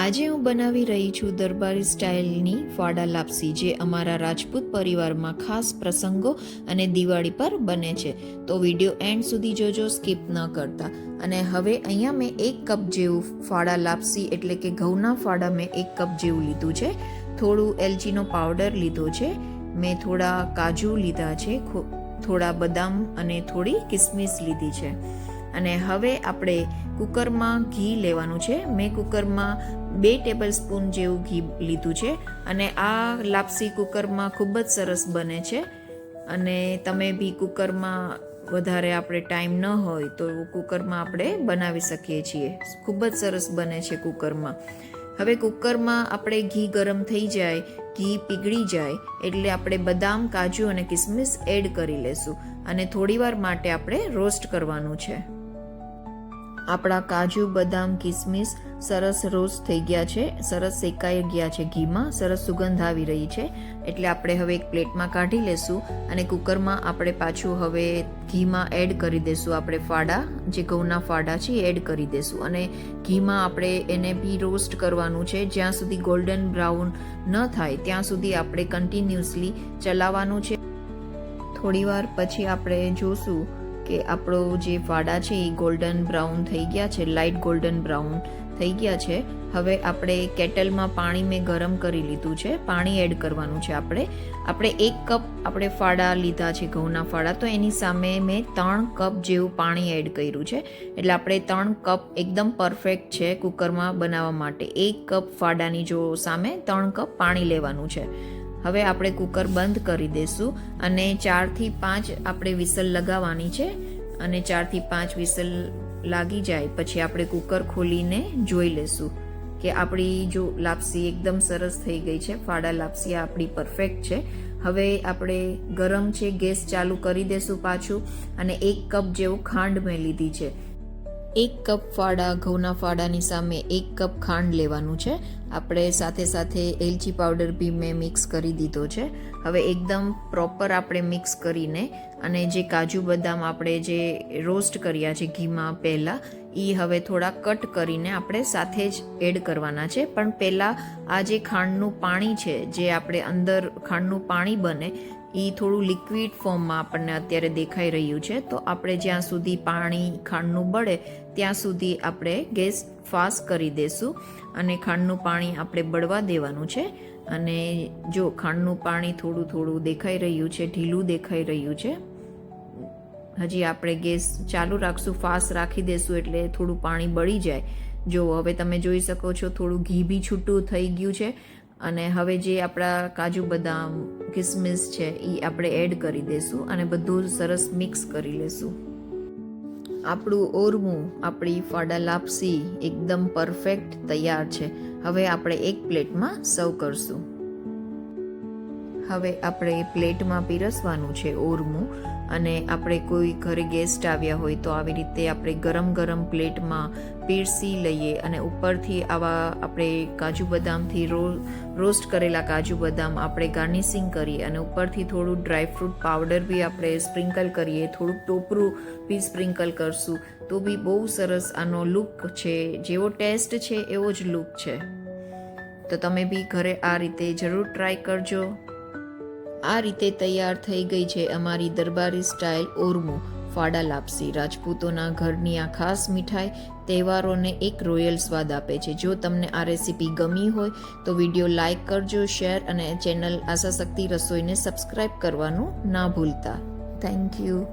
આજે હું બનાવી રહી છું દરબારી સ્ટાઇલની ફાડા લાપસી, જે અમારા રાજપૂત પરિવારમાં ખાસ પ્રસંગો અને દિવાળી પર બને છે. તો વિડીયો એન્ડ સુધી જોજો, સ્કીપ ન કરતા. અને હવે અહીંયા મેં 1 કપ જેવું ફાડા લાપસી એટલે કે ઘઉંના ફાડા મેં 1 કપ જેવું લીધું છે. થોડું એલચીનો પાવડર લીધો છે, મેં થોડા કાજુ લીધા છે, થોડા બદામ અને થોડી કિસમિસ લીધી છે. અને હવે આપણે કુકરમાં ઘી લેવાનું છે. મેં કુકરમાં 2 ટેબલ સ્પૂન જેવું ઘી લીધું છે. અને આ લાપસી કુકરમાં ખૂબ જ સરસ બને છે. અને તમે બી કુકરમાં વધારે આપણે ટાઈમ ન હોય તો કુકરમાં આપણે બનાવી શકીએ છીએ. ખૂબ જ સરસ બને છે કુકરમાં. હવે કુકરમાં આપણે ઘી ગરમ થઈ જાય, ઘી પીગળી જાય એટલે આપણે બદામ, કાજુ અને કિસમિસ એડ કરી લેશું અને થોડીવાર માટે આપણે રોસ્ટ કરવાનું છે. આપણા કાજુ, બદામ, કિસમિસ સરસ રોસ્ટ થઈ ગયા છે, સરસ શેકાઈ ગયા છે ઘીમાં, સરસ સુગંધ આવી રહી છે. એટલે આપણે હવે એક પ્લેટમાં કાઢી લેશું અને કુકરમાં આપણે પાછું હવે ઘીમાં એડ કરી દેશું. આપણે ફાડા, જે ઘઉંના ફાડા છે એ એડ કરી દેશું અને ઘીમાં આપણે એને બી રોસ્ટ કરવાનું છે. જ્યાં સુધી ગોલ્ડન બ્રાઉન ન થાય ત્યાં સુધી આપણે કન્ટિન્યુઅસલી ચલાવવાનું છે. થોડીવાર પછી આપણે જોશું કે આપણો જે ફાડા છે એ ગોલ્ડન બ્રાઉન થઈ ગયા છે, લાઇટ ગોલ્ડન બ્રાઉન થઈ ગયા છે. હવે આપણે કેટલમાં પાણી મેં ગરમ કરી લીધું છે, પાણી એડ કરવાનું છે. આપણે 1 કપ આપણે ફાડા લીધા છે, ઘઉંના ફાડા, તો એની સામે મેં 3 કપ જેવું પાણી એડ કર્યું છે. એટલે આપણે 3 કપ એકદમ પરફેક્ટ છે કુકરમાં બનાવવા માટે. 1 કપ ફાડાની જો સામે 3 કપ પાણી લેવાનું છે. હવે આપણે કુકર બંધ કરી દઈશું અને 4 થી 5 આપણે વિસલ લગાવવાની છે. અને 4 થી 5 વિસલ લાગી જાય પછી આપણે કુકર ખોલીને જોઈ લેશું કે આપણી જો લાપસી એકદમ સરસ થઈ ગઈ છે. ફાડા લાપસી આપણી પરફેક્ટ છે. હવે આપણે ગરમ છે, ગેસ ચાલુ કરી દેશું પાછું અને 1 કપ જેવું ખાંડ મેં લીધી છે. 1 કપ ફાડા, ઘઉંના ફાડાની સામે 1 કપ ખાંડ લેવાનું છે. આપણે સાથે સાથે એલચી પાવડર બી મેં મિક્સ કરી દીધો છે. હવે એકદમ પ્રોપર આપણે મિક્સ કરીને અને જે કાજુ બદામ આપણે જે રોસ્ટ કર્યા છે ઘીમાં પહેલાં, એ હવે થોડા કટ કરીને આપણે સાથે જ એડ કરવાના છે. પણ પહેલાં આ જે ખાંડનું પાણી છે, જે આપણે અંદર ખાંડનું પાણી બને, એ થોડું લિક્વિડ ફોર્મમાં આપણને અત્યારે દેખાઈ રહ્યું છે. તો આપણે જ્યાં સુધી પાણી ખાંડનું બળે ત્યાં સુધી આપણે ગેસ ફાસ્ટ કરી દઈશું અને ખાંડનું પાણી આપણે બળવા દેવાનું છે. અને જો ખાંડનું પાણી થોડું થોડું દેખાઈ રહ્યું છે, ઢીલું દેખાઈ રહ્યું છે. હજી આપણે ગેસ ચાલુ રાખશું, ફાસ્ટ રાખી દઈશું એટલે થોડું પાણી બળી જાય. જો હવે તમે જોઈ શકો છો થોડું ઘી બી છૂટું થઈ ગયું છે. અને હવે જે આપણા કાજુ બદામ, કિસમિસ છે એ આપણે એડ કરી દઈશું અને બધું સરસ મિક્સ કરી લેશું. આપણું ઓરમું, આપણી ફાડા લાપસી એકદમ પરફેક્ટ તૈયાર છે. હવે આપણે એક પ્લેટમાં સર્વ કરશું. હવે આપણે પ્લેટમાં પીરસવાનું છે ઓરમું. અને આપણે કોઈ ઘરે ગેસ્ટ આવ્યા હોય તો આવી રીતે આપણે ગરમ ગરમ પ્લેટમાં પીરસી લઈએ અને ઉપરથી આવા આપણે કાજુ બદામથી રોસ્ટ કરેલા કાજુ બદામ આપણે ગાર્નિશિંગ કરીએ અને ઉપરથી થોડું ડ્રાયફ્રૂટ પાવડર બી આપણે સ્પ્રિંકલ કરીએ, થોડુંક ટોપરું બી સ્પ્રિંકલ કરશું તો બી બહુ સરસ આનો લુક છે. જેવો ટેસ્ટ છે એવો જ લુક છે. તો તમે બી ઘરે આ રીતે જરૂર ટ્રાય કરજો. આ રીતે તૈયાર થઈ ગઈ છે અમારી દરબારી સ્ટાઇલ ઓરમું ફાડા લાપસી. રાજપૂતોના ઘરની આ ખાસ મીઠાઈ તહેવારોને એક રોયલ સ્વાદ આપે છે. જો તમને આ રેસીપી ગમી હોય તો વિડીયો લાઇક કરજો, શેર અને ચેનલ આશાશક્તિ રસોઈને સબસ્ક્રાઈબ કરવાનું ના ભૂલતા. Thank you.